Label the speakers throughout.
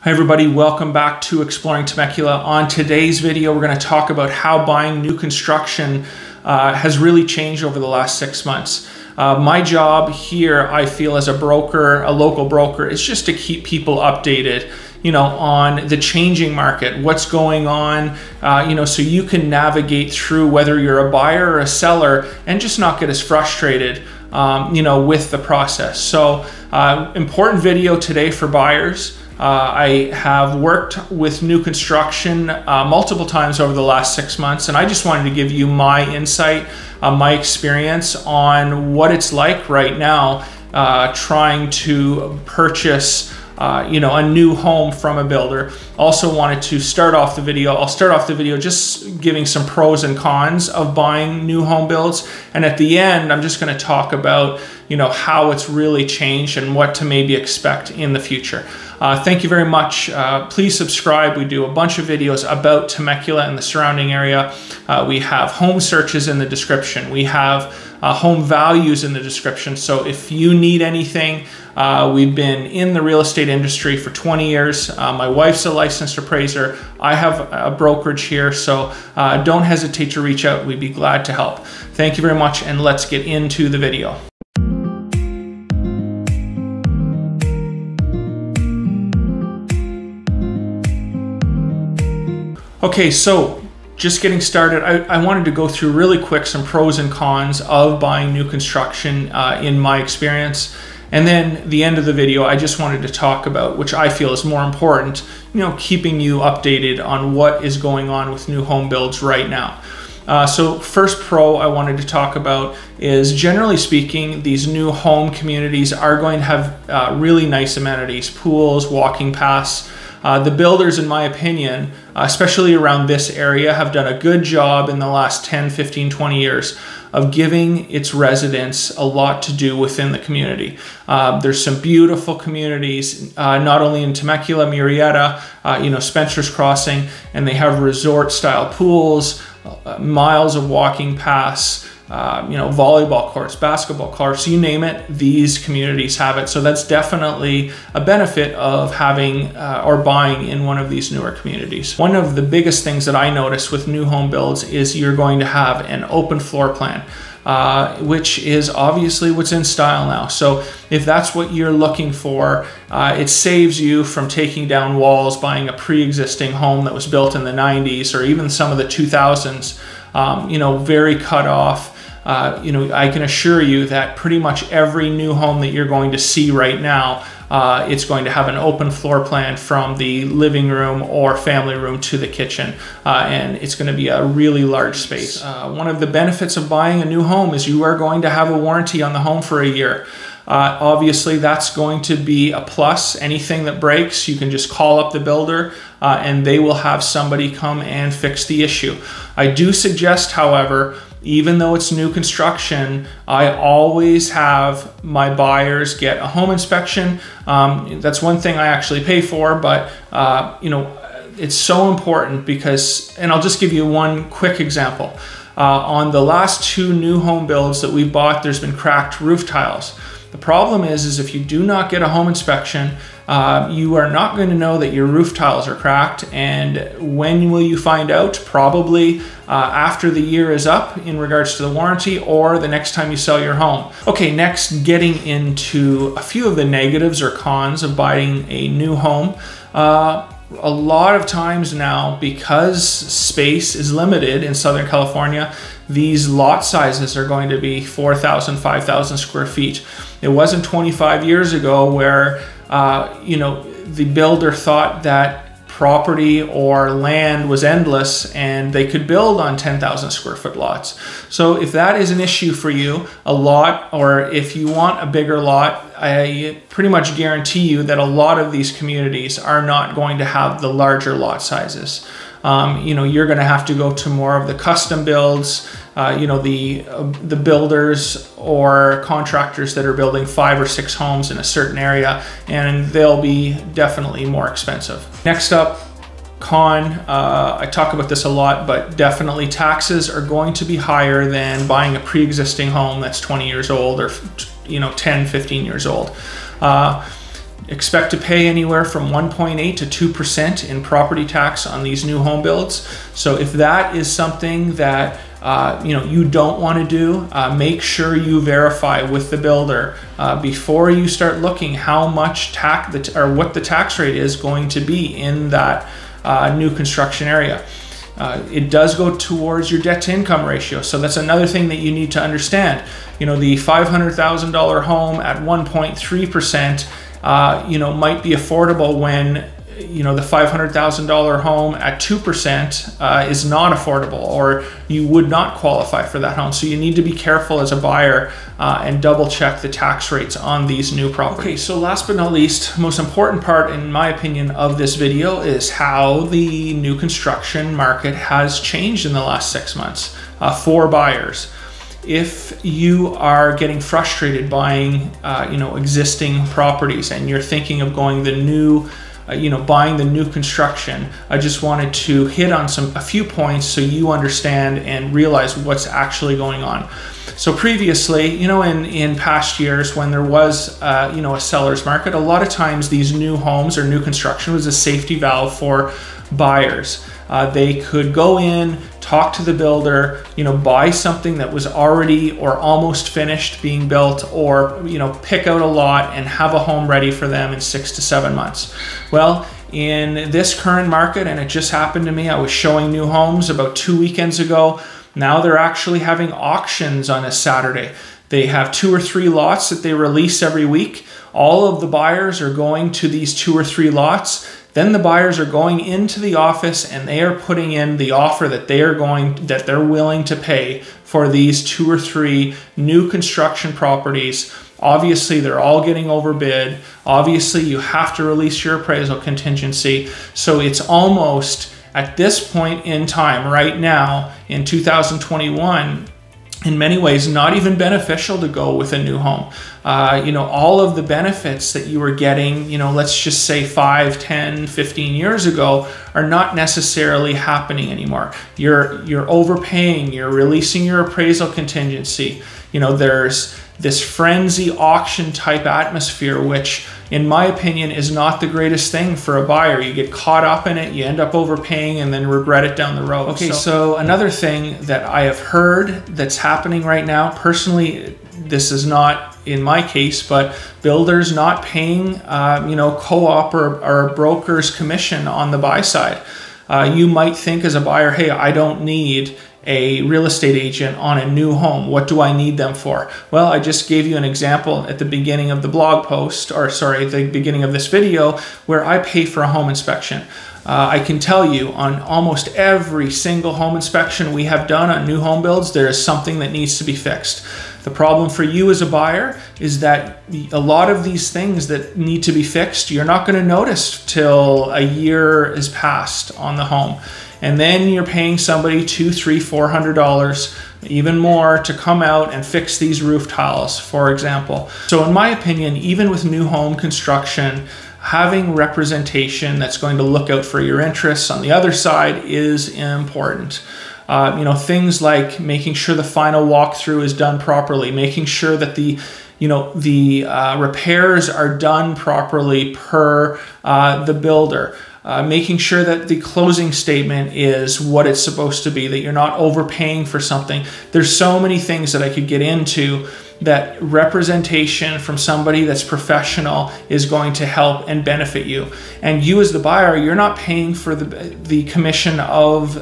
Speaker 1: Hi everybody, welcome back to Exploring Temecula. On today's video, we're going to talk about how buying new construction has really changed over the last 6 months. My job here, I feel as a broker, a local broker, is just to keep people updated, on the changing market, what's going on, so you can navigate through whether you're a buyer or a seller and just not get as frustrated, with the process. So important video today for buyers. I have worked with new construction multiple times over the last 6 months, and I just wanted to give you my insight, my experience on what it's like right now trying to purchase a new home from a builder. Also wanted to start off the video. I'll start off the video just giving some pros and cons of buying new home builds. And at the end, I'm just going to talk about, how it's really changed and what to maybe expect in the future. Thank you very much. Please subscribe. We do a bunch of videos about Temecula and the surrounding area. We have home searches in the description. We have home values in the description. So if you need anything, we've been in the real estate industry for 20 years. My wife's a licensed appraiser. I have a brokerage here, so don't hesitate to reach out. We'd be glad to help. Thank you very much, and let's get into the video. Okay, so just getting started, I wanted to go through really quick some pros and cons of buying new construction in my experience. And then the end of the video, I just wanted to talk about, which I feel is more important, keeping you updated on what is going on with new home builds right now. So first pro I wanted to talk about is, generally speaking, these new home communities are going to have really nice amenities, pools, walking paths. The builders, in my opinion, especially around this area, have done a good job in the last 10, 15, 20 years of giving its residents a lot to do within the community. There's some beautiful communities, not only in Temecula, Murrieta, Spencer's Crossing, and they have resort-style pools, miles of walking paths, volleyball courts, basketball courts, you name it, these communities have it. So that's definitely a benefit of having or buying in one of these newer communities. One of the biggest things that I notice with new home builds is you're going to have an open floor plan, which is obviously what's in style now. So if that's what you're looking for, it saves you from taking down walls, buying a pre-existing home that was built in the 90s or even some of the 2000s, very cut off. I can assure you that pretty much every new home that you're going to see right now, it's going to have an open floor plan from the living room or family room to the kitchen, and it's going to be a really large space. One of the benefits of buying a new home is you are going to have a warranty on the home for a year. Obviously, that's going to be a plus. Anything that breaks, you can just call up the builder and they will have somebody come and fix the issue. I do suggest, however, even though it's new construction, I always have my buyers get a home inspection. That's one thing I actually pay for, but it's so important because, and I'll just give you one quick example. On the last 2 new home builds that we've bought, there's been cracked roof tiles. The problem is if you do not get a home inspection, you are not going to know that your roof tiles are cracked. And when will you find out? Probably after the year is up in regards to the warranty, or the next time you sell your home. Okay, next, getting into a few of the negatives or cons of buying a new home. A lot of times now, because space is limited in Southern California, these lot sizes are going to be 4,000, 5,000 square feet. It wasn't 25 years ago where, the builder thought that property or land was endless and they could build on 10,000 square foot lots. So if that is an issue for you, a lot, or if you want a bigger lot, I pretty much guarantee you that a lot of these communities are not going to have the larger lot sizes. You're going to have to go to more of the custom builds, the builders or contractors that are building 5 or 6 homes in a certain area, and they'll be definitely more expensive. Next up, con, I talk about this a lot, but definitely taxes are going to be higher than buying a pre-existing home that's 20 years old or 10, 15 years old. expect to pay anywhere from 1.8 to 2% in property tax on these new home builds. So if that is something that you don't want to do, make sure you verify with the builder before you start looking how much tax or what the tax rate is going to be in that new construction area. It does go towards your debt to income ratio. So that's another thing that you need to understand. The $500,000 home at 1.3%, might be affordable when, the $500,000 home at 2% is not affordable, or you would not qualify for that home. So you need to be careful as a buyer and double check the tax rates on these new properties. Okay, so last but not least, most important part in my opinion of this video is how the new construction market has changed in the last 6 months for buyers. If you are getting frustrated buying, existing properties and you're thinking of going the new buying the new construction, I just wanted to hit on a few points so you understand and realize what's actually going on. So previously, in past years when there was, a seller's market, a lot of times these new homes or new construction was a safety valve for buyers. They could go in, talk to the builder, buy something that was already or almost finished being built, or, pick out a lot and have a home ready for them in 6 to 7 months. Well, in this current market, and it just happened to me, I was showing new homes about 2 weekends ago. Now they're actually having auctions on a Saturday. They have 2 or 3 lots that they release every week. All of the buyers are going to these 2 or 3 lots. Then the buyers are going into the office and they are putting in the offer that they're willing to pay for these 2 or 3 new construction properties. Obviously, they're all getting overbid. Obviously, you have to release your appraisal contingency. So it's almost at this point in time, right now in 2021, in many ways, not even beneficial to go with a new home. All of the benefits that you were getting, let's just say 5, 10, 15 years ago are not necessarily happening anymore. You're overpaying, you're releasing your appraisal contingency. There's this frenzy auction type atmosphere, which in my opinion is not the greatest thing for a buyer. You get caught up in it, you end up overpaying and then regret it down the road. Okay, so another thing that I have heard that's happening right now, personally, this is not in my case, but builders not paying, co-op or broker's commission on the buy side. You might think as a buyer, hey, I don't need a real estate agent on a new home. What do I need them for? Well, I just gave you an example at the beginning of the blog post, or sorry, the beginning of this video, where I pay for a home inspection. I can tell you on almost every single home inspection we have done on new home builds, there is something that needs to be fixed. The problem for you as a buyer is that a lot of these things that need to be fixed, you're not going to notice till a year is passed on the home. And then you're paying somebody $200, $300, $400, even more to come out and fix these roof tiles, for example. So in my opinion, even with new home construction, having representation that's going to look out for your interests on the other side is important. Things like making sure the final walkthrough is done properly, making sure that the repairs are done properly per the builder. Making sure that the closing statement is what it's supposed to be, that you're not overpaying for something. There's so many things that I could get into that representation from somebody that's professional is going to help and benefit you. And you as the buyer, you're not paying for the commission of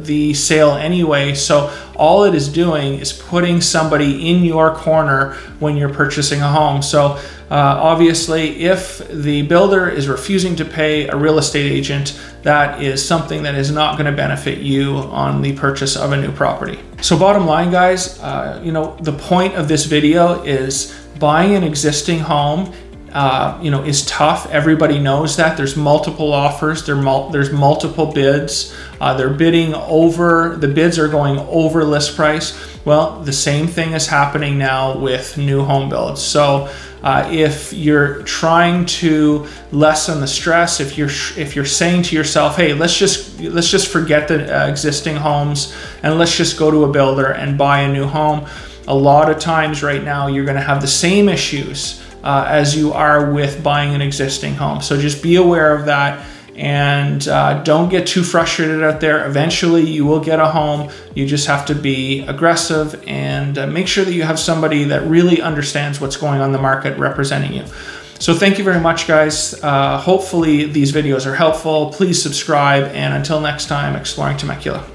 Speaker 1: the sale anyway. So all it is doing is putting somebody in your corner when you're purchasing a home. So obviously, if the builder is refusing to pay a real estate agent, that is something that is not going to benefit you on the purchase of a new property. So bottom line, guys, the point of this video is buying an existing home is tough. Everybody knows that. There's multiple offers. There's multiple bids. They're bidding over, the bids are going over list price. Well, the same thing is happening now with new home builds. So if you're trying to lessen the stress, if you're saying to yourself, hey, let's just forget the existing homes and let's just go to a builder and buy a new home, a lot of times right now you're going to have the same issues as you are with buying an existing home. So just be aware of that. And don't get too frustrated out there. Eventually you will get a home. You just have to be aggressive and make sure that you have somebody that really understands what's going on in the market representing you. So thank you very much, guys. Hopefully these videos are helpful. Please subscribe, and until next time, exploring Temecula.